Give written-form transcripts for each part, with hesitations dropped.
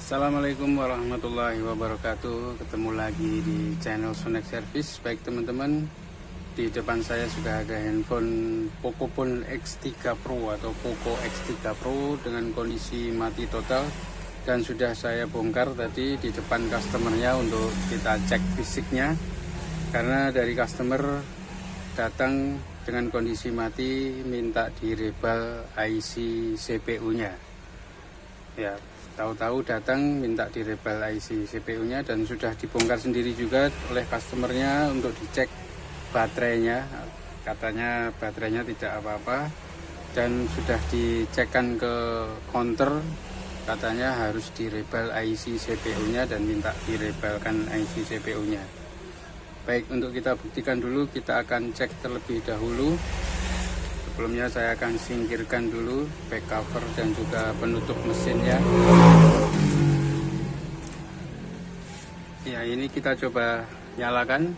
Assalamualaikum warahmatullahi wabarakatuh. Ketemu lagi di channel Sonek Service. Baik teman-teman, di depan saya sudah ada handphone Pocophone X3 Pro atau Poco X3 Pro dengan kondisi mati total, dan sudah saya bongkar tadi di depan customernya untuk kita cek fisiknya, karena dari customer datang dengan kondisi mati minta direbal IC CPU nya ya. Tahu-tahu datang minta direbal IC CPU-nya, dan sudah dibongkar sendiri juga oleh customernya untuk dicek baterainya. Katanya baterainya tidak apa-apa, dan sudah dicekkan ke counter, katanya harus direbal IC CPU-nya dan minta direbalkan IC CPU-nya. Baik, untuk kita buktikan dulu, kita akan cek terlebih dahulu. Sebelumnya saya akan singkirkan dulu back cover dan juga penutup mesinnya. Ya, ini kita coba nyalakan.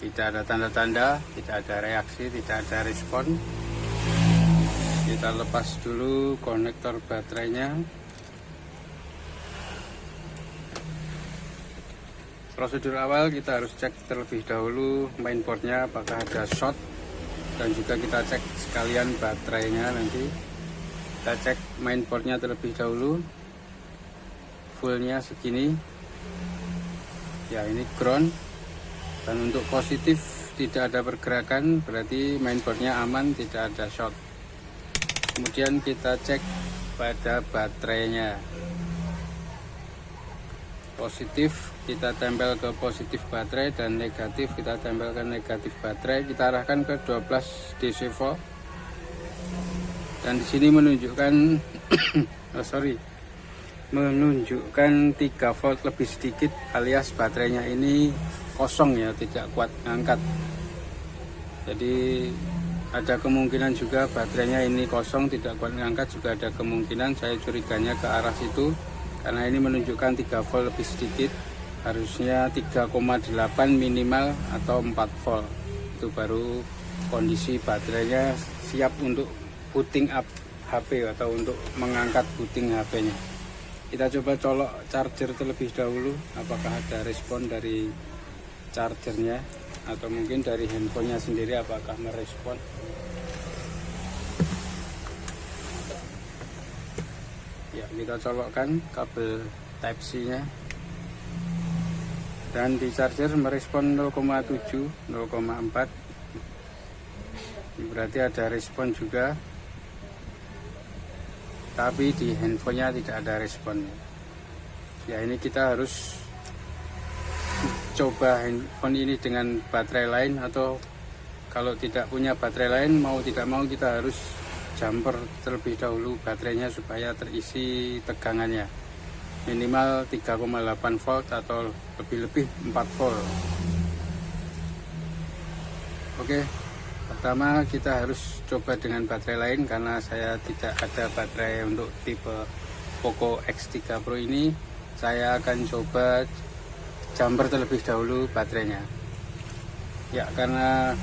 Tidak ada tanda-tanda, tidak ada reaksi, tidak ada respon. Kita lepas dulu konektor baterainya. Prosedur awal, kita harus cek terlebih dahulu mainboardnya apakah ada short, dan juga kita cek sekalian baterainya. Nanti kita cek mainboardnya terlebih dahulu, fullnya segini ya, ini ground, dan untuk positif tidak ada pergerakan, berarti mainboardnya aman, tidak ada short. Kemudian kita cek pada baterainya, positif kita tempel ke positif baterai, dan negatif kita tempel ke negatif baterai. Kita arahkan ke 12 DC volt, dan di sini menunjukkan menunjukkan 3 volt lebih sedikit, alias baterainya ini kosong ya, tidak kuat ngangkat. Jadi ada kemungkinan juga baterainya ini kosong, tidak kuat ngangkat, juga ada kemungkinan. Saya curiganya ke arah situ, karena ini menunjukkan 3 volt lebih sedikit, harusnya 3,8 minimal atau 4 volt. Itu baru kondisi baterainya siap untuk booting up HP atau untuk mengangkat booting HP-nya. Kita coba colok charger terlebih dahulu, apakah ada respon dari chargernya, atau mungkin dari handphonenya sendiri apakah merespon. Ya, kita colokkan kabel Type-C nya, dan di charger merespon 0,7, 0,4. Berarti ada respon juga, tapi di handphonenya tidak ada respon. Ya, ini kita harus coba handphone ini dengan baterai lain, atau kalau tidak punya baterai lain, mau tidak mau kita harus jumper terlebih dahulu baterainya supaya terisi tegangannya minimal 3,8 volt atau lebih-lebih 4 volt. Oke, pertama kita harus coba dengan baterai lain, karena saya tidak ada baterai untuk tipe Poco X3 Pro ini. Saya akan coba jumper terlebih dahulu baterainya ya, karena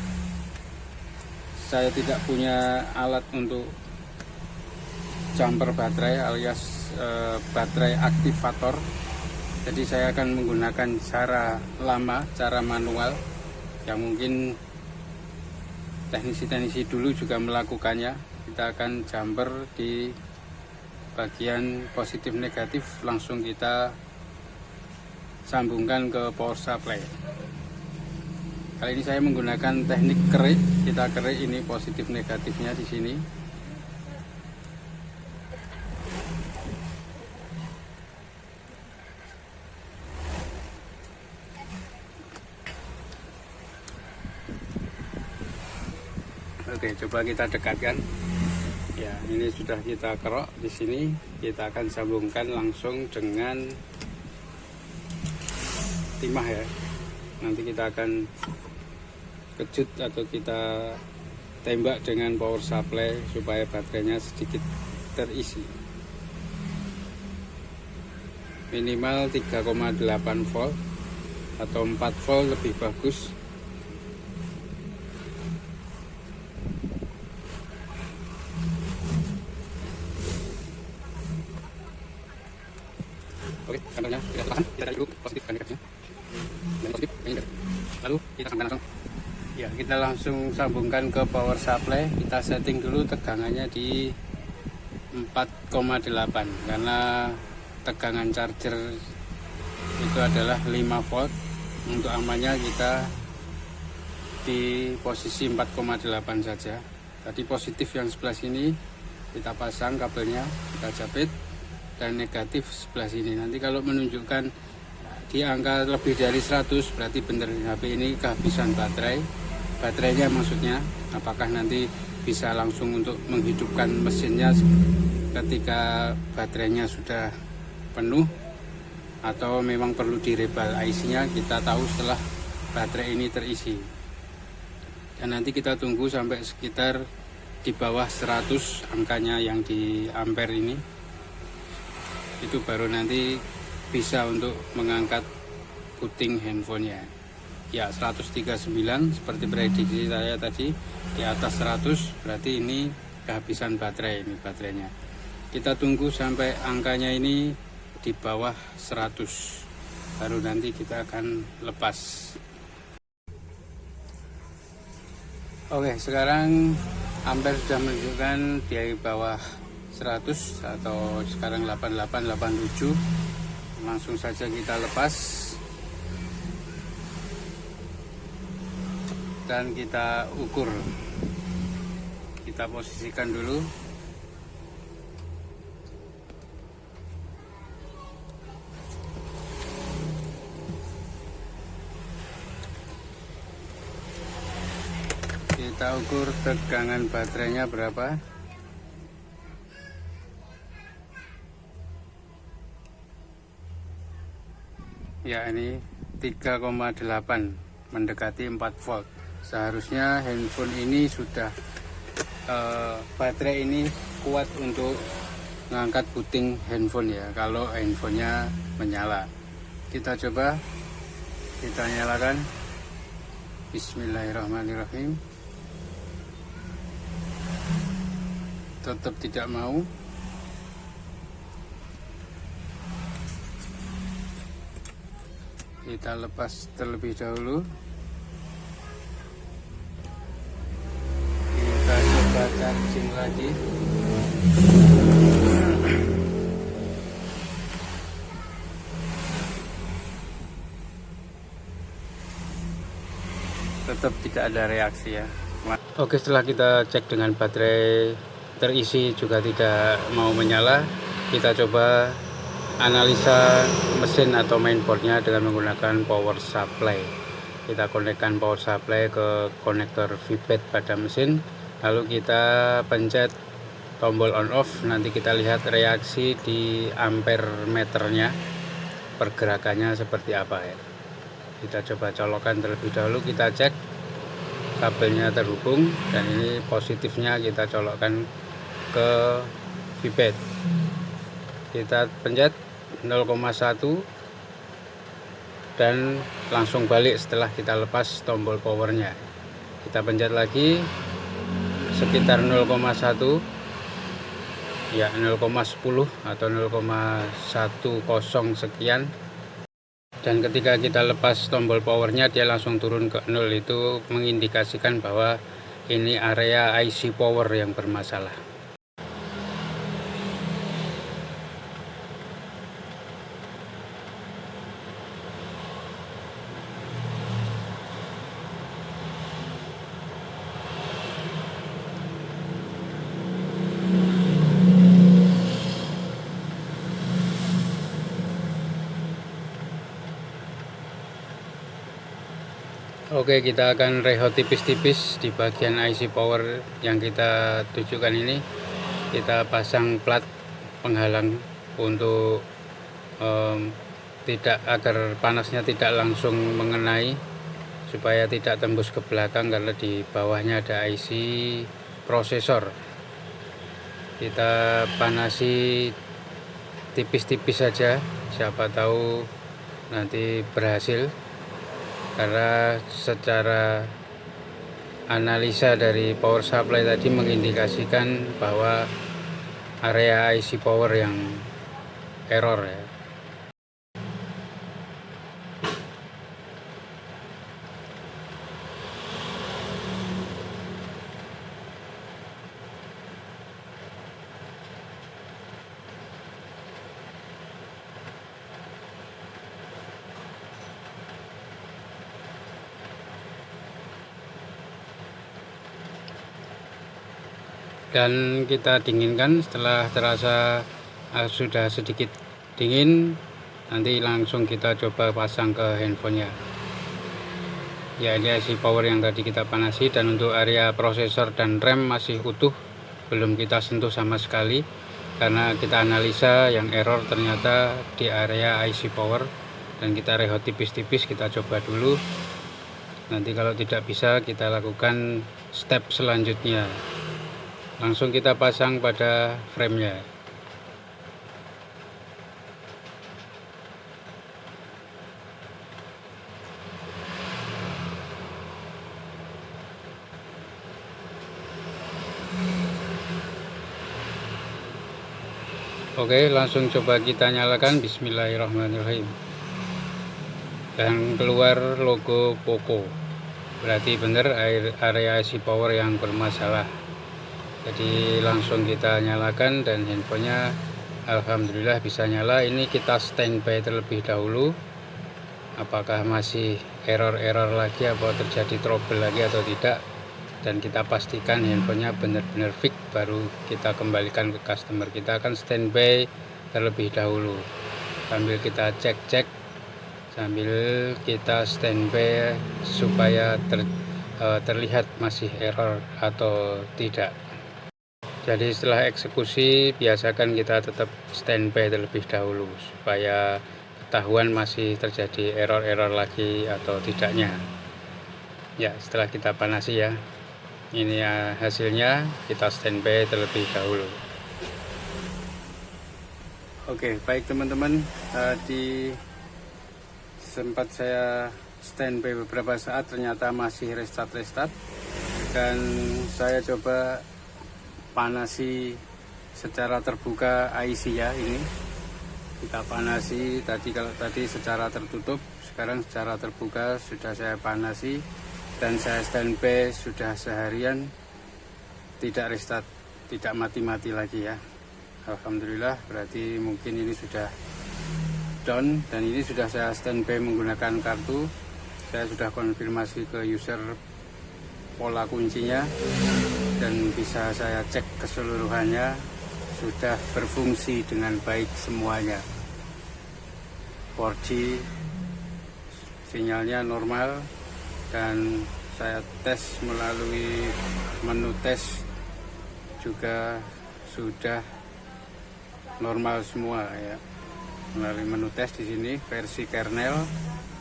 saya tidak punya alat untuk jumper baterai alias baterai aktivator. Jadi saya akan menggunakan cara lama, cara manual, yang mungkin teknisi-teknisi dulu juga melakukannya. Kita akan jumper di bagian positif negatif, langsung kita sambungkan ke power supply. Kali ini saya menggunakan teknik kerik. Kita kerik ini positif negatifnya di sini. Oke, coba kita dekatkan. Ya, ini sudah kita kerok di sini. Kita akan sambungkan langsung dengan timah ya. Nanti kita akan kejut atau kita tembak dengan power supply supaya baterainya sedikit terisi. Minimal 3,8 volt atau 4 volt lebih bagus. Oke, gambarnya kita tekan, kita cari dulu positif dan negatifnya. Dan positif, ini negatif. Lalu kita sambungkan langsung. Ya, kita langsung sambungkan ke power supply. Kita setting dulu tegangannya di 4,8 karena tegangan charger itu adalah 5 volt. Untuk amannya kita di posisi 4,8 saja. Tadi positif yang sebelah sini kita pasang kabelnya, kita jepit, dan negatif sebelah sini. Nanti kalau menunjukkan di angka lebih dari 100 berarti benar HP ini kehabisan baterainya maksudnya. Apakah nanti bisa langsung untuk menghidupkan mesinnya ketika baterainya sudah penuh, atau memang perlu direbal IC-nya, kita tahu setelah baterai ini terisi. Dan nanti kita tunggu sampai sekitar di bawah 100 angkanya yang di ampere ini, itu baru nanti bisa untuk mengangkat puting handphonenya. Ya, 139 seperti prediksi saya tadi, di atas 100 berarti ini kehabisan baterainya. Kita tunggu sampai angkanya ini di bawah 100 baru nanti kita akan lepas. Oke, sekarang ampere sudah menunjukkan di bawah 100 atau sekarang 8887. Langsung saja kita lepas dan kita ukur. Kita posisikan dulu. Kita ukur tegangan baterainya berapa. Ya, ini 3,8 mendekati 4 volt. Seharusnya handphone ini sudah baterai ini kuat untuk mengangkat puting handphone ya, kalau handphonenya menyala. Kita coba, kita nyalakan. Bismillahirrahmanirrahim. Tetap tidak mau. Kita lepas terlebih dahulu. Kita coba charging lagi. Tetap tidak ada reaksi ya. Oke, setelah kita cek dengan baterai terisi juga tidak mau menyala, kita coba analisa mesin atau mainboardnya dengan menggunakan power supply. Kita konekkan power supply ke konektor VBAT pada mesin, lalu kita pencet tombol on off. Nanti kita lihat reaksi di ampere meternya, pergerakannya seperti apa ya. Kita coba colokkan terlebih dahulu, kita cek kabelnya terhubung, dan ini positifnya kita colokkan ke VBAT. Kita pencet 0,1 dan langsung balik setelah kita lepas tombol powernya. Kita pencet lagi sekitar 0,1 ya, 0,10 atau 0,10 sekian. Dan ketika kita lepas tombol powernya, dia langsung turun ke 0. Itu mengindikasikan bahwa ini area IC power yang bermasalah. Oke, kita akan rehat tipis-tipis di bagian IC power yang kita tujukan ini. Kita pasang plat penghalang untuk agar panasnya tidak langsung mengenai, supaya tidak tembus ke belakang karena di bawahnya ada IC prosesor. Kita panasi tipis-tipis saja, siapa tahu nanti berhasil. Karena secara analisa dari power supply tadi mengindikasikan bahwa area IC power yang error ya. dan kita dinginkan. Setelah terasa sudah sedikit dingin, nanti langsung kita coba pasang ke handphonenya. Ya, ini IC power yang tadi kita panasi, dan untuk area prosesor dan RAM masih utuh, belum kita sentuh sama sekali, karena kita analisa yang error ternyata di area IC power, dan kita rehat tipis-tipis. Kita coba dulu, nanti kalau tidak bisa kita lakukan step selanjutnya, langsung kita pasang pada framenya. Oke, langsung coba kita nyalakan. Bismillahirrahmanirrahim. Dan keluar logo Poco, berarti benar area IC power yang bermasalah. Jadi langsung kita nyalakan dan handphonenya alhamdulillah bisa nyala. Ini kita standby terlebih dahulu, apakah masih error lagi, apa terjadi trouble lagi atau tidak, dan kita pastikan handphonenya benar-benar fix, baru kita kembalikan ke customer. Kita akan standby terlebih dahulu sambil kita cek sambil kita standby supaya terlihat masih error atau tidak. Jadi setelah eksekusi biasakan kita tetap standby terlebih dahulu supaya ketahuan masih terjadi error lagi atau tidaknya. Ya, setelah kita panasi ya, ini ya hasilnya, kita standby terlebih dahulu. Oke, baik teman-teman, tadi sempat saya standby beberapa saat, ternyata masih restart, dan saya coba panasi secara terbuka IC ya. Ini kita panasi tadi, kalau tadi secara tertutup, sekarang secara terbuka sudah saya panasi, dan saya standby sudah seharian, tidak restart, tidak mati-mati lagi ya. Alhamdulillah, berarti mungkin ini sudah down, dan ini sudah saya standby menggunakan kartu. Saya sudah konfirmasi ke user pola kuncinya, dan bisa saya cek keseluruhannya sudah berfungsi dengan baik semuanya. 4G sinyalnya normal, dan saya tes melalui menu tes juga sudah normal semua ya. Melalui menu tes di sini versi kernel,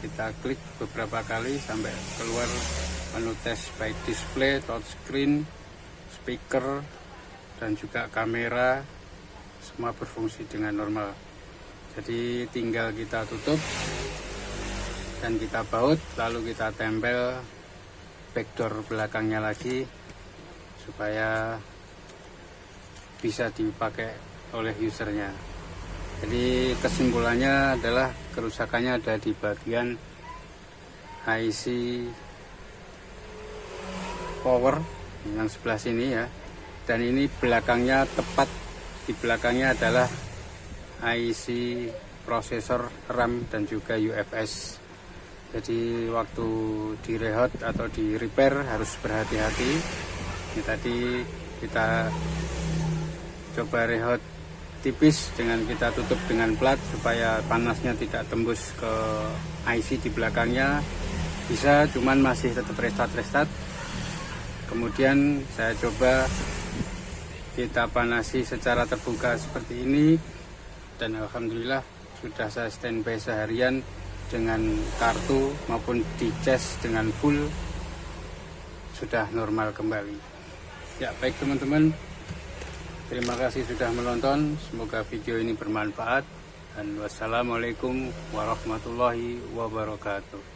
kita klik beberapa kali sampai keluar menu tes, baik display, touchscreen, speaker, dan juga kamera, semua berfungsi dengan normal. Jadi tinggal kita tutup dan kita baut, lalu kita tempel backdoor belakangnya lagi supaya bisa dipakai oleh usernya. Jadi kesimpulannya adalah kerusakannya ada di bagian IC power yang sebelah sini ya, dan ini belakangnya, tepat di belakangnya adalah IC prosesor RAM dan juga UFS. Jadi waktu direhat atau di repair harus berhati-hati. Ini tadi kita coba rehat tipis dengan kita tutup dengan plat supaya panasnya tidak tembus ke IC di belakangnya. Bisa, cuman masih tetap restart. Kemudian saya coba kita panasi secara terbuka seperti ini, dan alhamdulillah sudah saya standby seharian dengan kartu maupun di cas dengan full, sudah normal kembali. Ya, baik teman-teman, terima kasih sudah menonton, semoga video ini bermanfaat, dan wassalamualaikum warahmatullahi wabarakatuh.